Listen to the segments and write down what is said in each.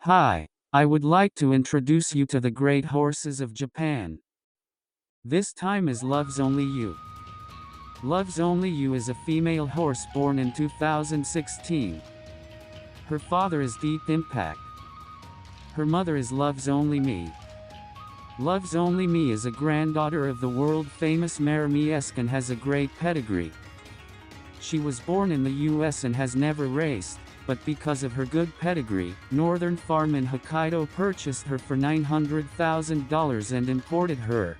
Hi, I would like to introduce you to the great horses of Japan. This time is Loves Only You. Loves Only You is a female horse born in 2016. Her father is Deep Impact. Her mother is Loves Only Me. Loves Only Me is a granddaughter of the world-famous mare Miesk and has a great pedigree. She was born in the US and has never raced, but because of her good pedigree, Northern Farm in Hokkaido purchased her for $900,000 and imported her.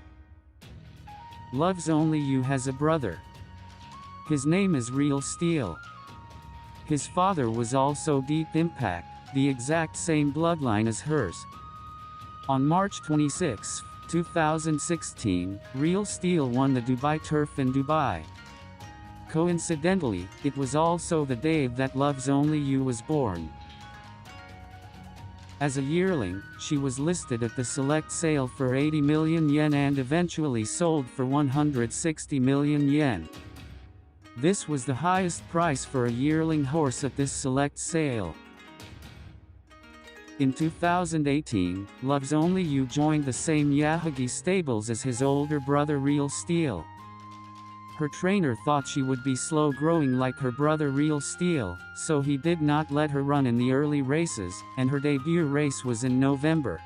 Loves Only You has a brother. His name is Real Steel. His father was also Deep Impact, the exact same bloodline as hers. On March 26, 2016, Real Steel won the Dubai Turf in Dubai. Coincidentally, it was also the day that Loves Only You was born. As a yearling, she was listed at the select sale for 80 million yen and eventually sold for 160 million yen. This was the highest price for a yearling horse at this select sale. In 2018, Loves Only You joined the same Yahagi stables as his older brother Real Steel. Her trainer thought she would be slow-growing like her brother Real Steel, so he did not let her run in the early races, and her debut race was in November.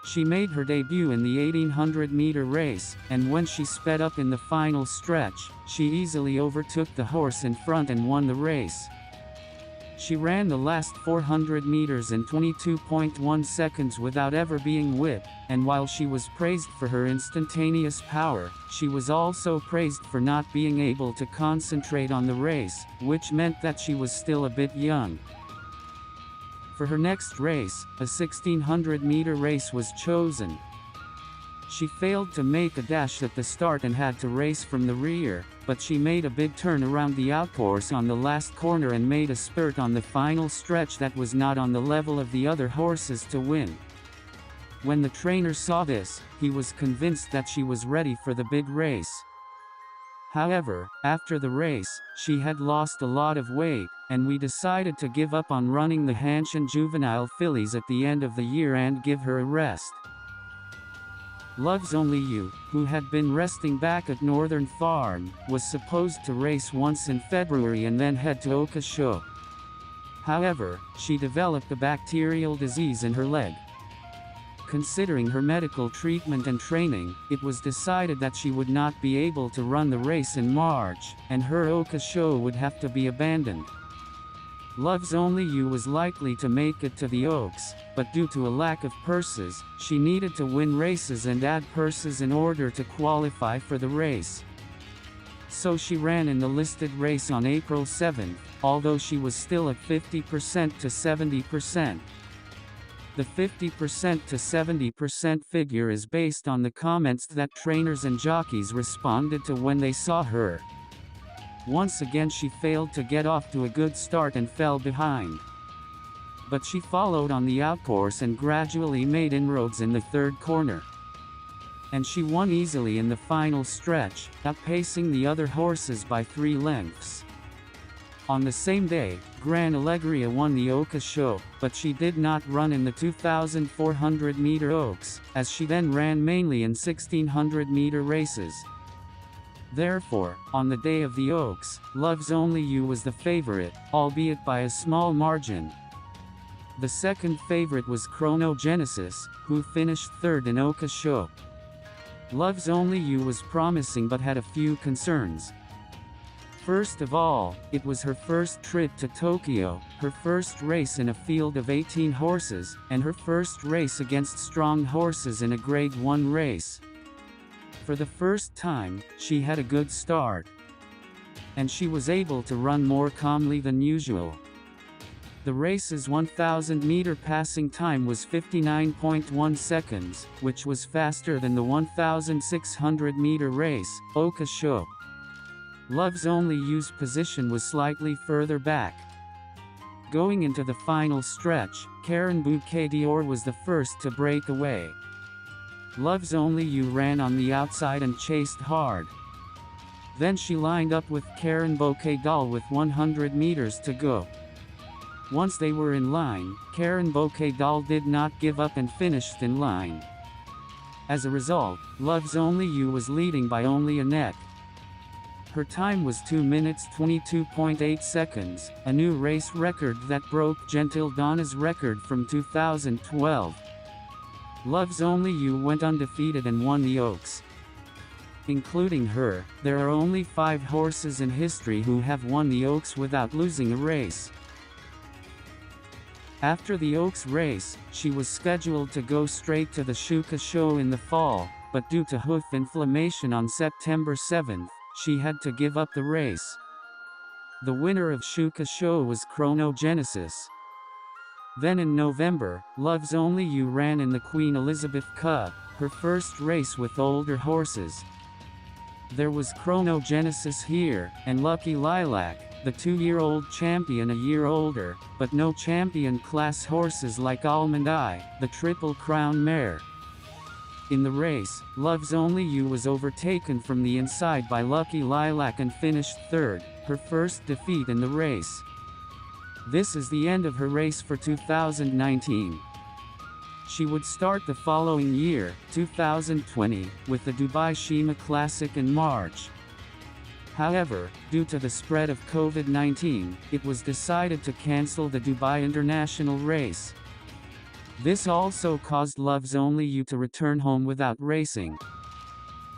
She made her debut in the 1800-meter race, and when she sped up in the final stretch, she easily overtook the horse in front and won the race. She ran the last 400 meters in 22.1 seconds without ever being whipped, and while she was praised for her instantaneous power, she was also praised for not being able to concentrate on the race, which meant that she was still a bit young. For her next race, a 1600-meter race was chosen. She failed to make a dash at the start and had to race from the rear, but she made a big turn around the outcourse on the last corner and made a spurt on the final stretch that was not on the level of the other horses to win. When the trainer saw this, he was convinced that she was ready for the big race. However, after the race, she had lost a lot of weight, and we decided to give up on running the Hanshin juvenile fillies at the end of the year and give her a rest. Loves Only You, who had been resting back at Northern Farm, was supposed to race once in February and then head to Oka. However, she developed a bacterial disease in her leg. Considering her medical treatment and training, it was decided that she would not be able to run the race in March, and her Oka would have to be abandoned. Loves Only You was likely to make it to the Oaks, but due to a lack of purses, she needed to win races and add purses in order to qualify for the race. So she ran in the listed race on April 7, although she was still at 50% to 70%. The 50% to 70% figure is based on the comments that trainers and jockeys responded to when they saw her. Once again she failed to get off to a good start and fell behind. But she followed on the outcourse and gradually made inroads in the third corner. And she won easily in the final stretch, outpacing the other horses by 3 lengths. On the same day, Gran Allegria won the Oka, but she did not run in the 2,400-meter Oaks, as she then ran mainly in 1,600-meter races. Therefore, on the day of the Oaks, Loves Only You was the favorite, albeit by a small margin. The second favorite was Chronogenesis, who finished third in Oka. Loves Only You was promising but had a few concerns. First of all, it was her first trip to Tokyo, her first race in a field of 18 horses, and her first race against strong horses in a Grade 1 race. For the first time, she had a good start. And she was able to run more calmly than usual. The race's 1,000-meter passing time was 59.1 seconds, which was faster than the 1,600-meter race, Oka. Loves Only You's position was slightly further back. Going into the final stretch, Karen Bouquet d'Or was the first to break away. Loves Only You ran on the outside and chased hard. Then she lined up with Karen Bouquet d'Or with 100 meters to go. Once they were in line, Karen Bouquet-Dahl did not give up and finished in line. As a result, Loves Only You was leading by only a neck. Her time was 2 minutes 22.8 seconds, a new race record that broke Gentil Donna's record from 2012. Loves Only You went undefeated and won the Oaks. Including her, there are only 5 horses in history who have won the Oaks without losing a race. After the Oaks race, she was scheduled to go straight to the Shuka show in the fall, but due to hoof inflammation on September 7th, she had to give up the race. The winner of Shuka show was Chronogenesis. Then in November, Loves Only You ran in the Queen Elizabeth Cup, her first race with older horses. There was Chronogenesis here, and Lucky Lilac, the 2-year-old champion a year older, but no champion class horses like Almond Eye, the Triple Crown mare. In the race, Loves Only You was overtaken from the inside by Lucky Lilac and finished third, her first defeat in the race. This is the end of her race for 2019. She would start the following year, 2020, with the Dubai Shima Classic in March. However, due to the spread of COVID-19, it was decided to cancel the Dubai International race. This also caused Loves Only You to return home without racing.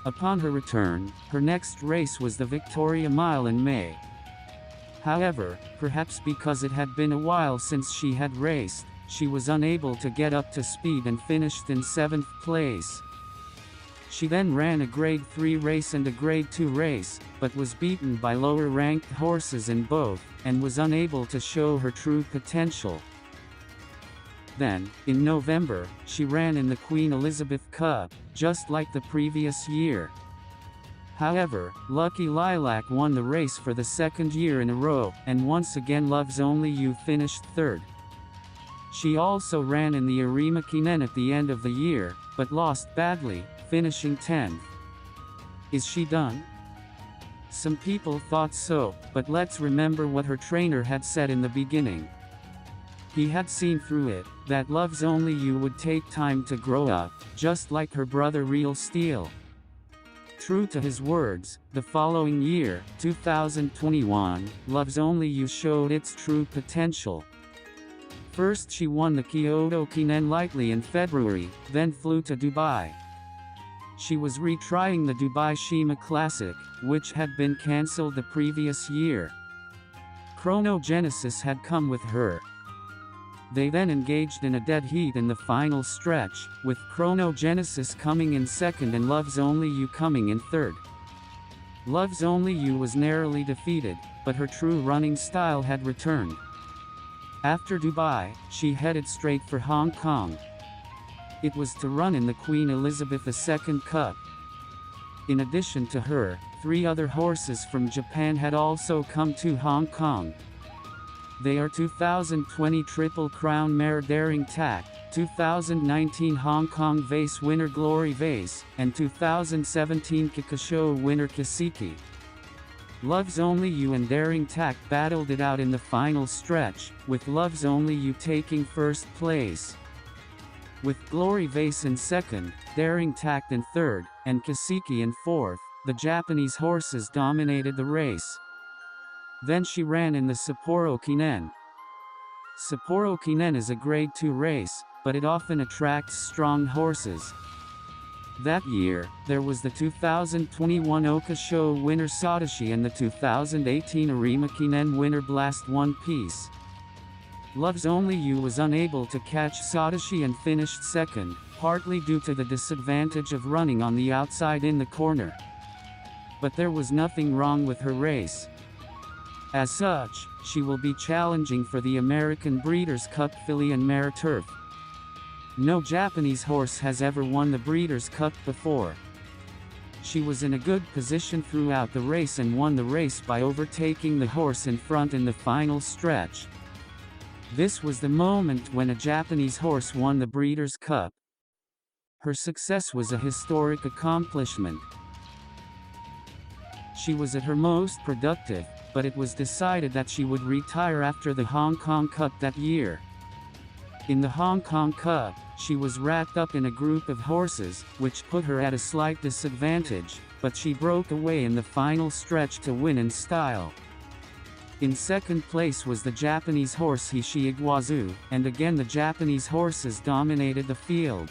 Upon her return, her next race was the Victoria Mile in May. However, perhaps because it had been a while since she had raced, she was unable to get up to speed and finished in 7th place. She then ran a Grade 3 race and a Grade 2 race, but was beaten by lower-ranked horses in both, and was unable to show her true potential. Then, in November, she ran in the Queen Elizabeth Cup, just like the previous year. However, Lucky Lilac won the race for the 2nd year in a row, and once again Loves Only You finished third. She also ran in the Arima Kinen at the end of the year, but lost badly, finishing 10th. Is she done? Some people thought so, but let's remember what her trainer had said in the beginning. He had seen through it, that Loves Only You would take time to grow up, just like her brother Real Steel. True to his words, the following year, 2021, Loves Only You showed its true potential. First she won the Kyoto Kinen lightly in February, then flew to Dubai. She was retrying the Dubai Shima Classic, which had been cancelled the previous year. Chronogenesis had come with her. They then engaged in a dead heat in the final stretch, with Chronogenesis coming in second and Loves Only You coming in third. Loves Only You was narrowly defeated, but her true running style had returned. After Dubai, she headed straight for Hong Kong. It was to run in the Queen Elizabeth II Cup. In addition to her, 3 other horses from Japan had also come to Hong Kong. They are 2020 Triple Crown mare Daring Tact, 2019 Hong Kong Vase winner Glory Vase, and 2017 Kikasho winner Kasiki. Loves Only You and Daring Tact battled it out in the final stretch, with Loves Only You taking first place. With Glory Vase in second, Daring Tact in third, and Kasiki in fourth, the Japanese horses dominated the race. Then she ran in the Sapporo Kinen. Sapporo Kinen is a Grade 2 race, but it often attracts strong horses. That year, there was the 2021 Oka Show winner Satoshi and the 2018 Arima Kinen winner Blast One Piece. Loves Only You was unable to catch Satoshi and finished second, partly due to the disadvantage of running on the outside in the corner. But there was nothing wrong with her race. As such, she will be challenging for the American Breeders' Cup Filly and Mare Turf. No Japanese horse has ever won the Breeders' Cup before. She was in a good position throughout the race and won the race by overtaking the horse in front in the final stretch. This was the moment when a Japanese horse won the Breeders' Cup. Her success was a historic accomplishment. She was at her most productive, but it was decided that she would retire after the Hong Kong Cup that year. In the Hong Kong Cup, she was wrapped up in a group of horses, which put her at a slight disadvantage, but she broke away in the final stretch to win in style. In second place was the Japanese horse Hishi Iguazu, and again the Japanese horses dominated the field.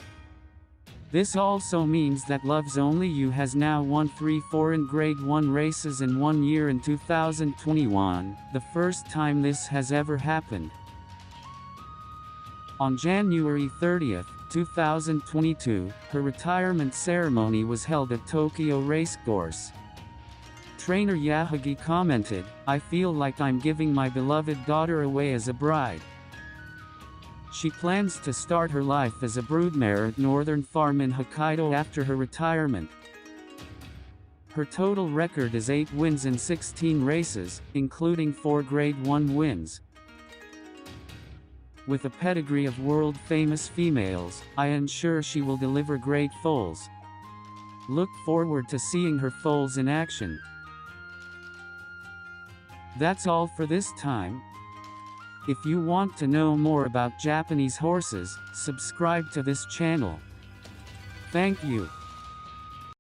This also means that LovesOnlyYou has now won 3 foreign Grade 1 races in 1 year in 2021, the first time this has ever happened. On January 30, 2022, her retirement ceremony was held at Tokyo Racecourse. Trainer Yahagi commented, "I feel like I'm giving my beloved daughter away as a bride." She plans to start her life as a broodmare at Northern Farm in Hokkaido after her retirement. Her total record is 8 wins in 16 races, including 4 Grade 1 wins. With a pedigree of world-famous females, I am sure she will deliver great foals. Look forward to seeing her foals in action. That's all for this time. If you want to know more about Japanese horses, subscribe to this channel. Thank you.